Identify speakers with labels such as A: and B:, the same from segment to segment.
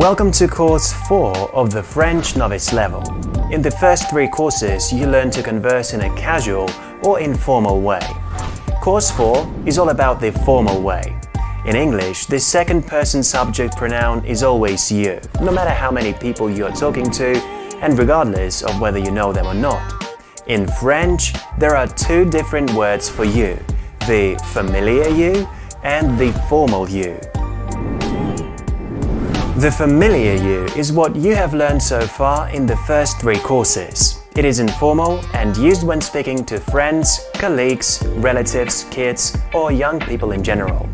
A: Welcome to Course 4 of the French Novice level. In the first 3 courses, you learn to converse in a casual or informal way. Course 4 is all about the formal way. In English, the second-person subject pronoun is always you, no matter how many people you are talking to, and regardless of whether you know them or not. In French, there are 2 different words for you, the familiar you and the formal you. The familiar you is what you have learned so far in the first 3 courses. It is informal and used when speaking to friends, colleagues, relatives, kids, or young people in general.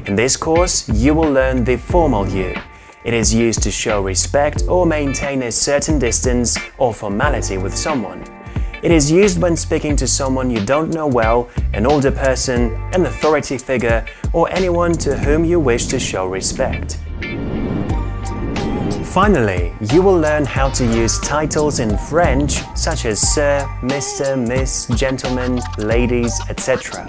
A: In this course, you will learn the formal you. It is used to show respect or maintain a certain distance or formality with someone. It is used when speaking to someone you don't know well, an older person, an authority figure, or anyone to whom you wish to show respect. Finally, you will learn how to use titles in French such as Sir, Mr., Miss, Gentleman, Ladies, etc.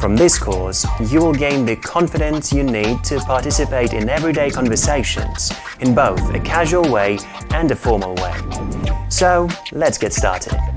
A: From this course, you will gain the confidence you need to participate in everyday conversations in both a casual way and a formal way. So, let's get started.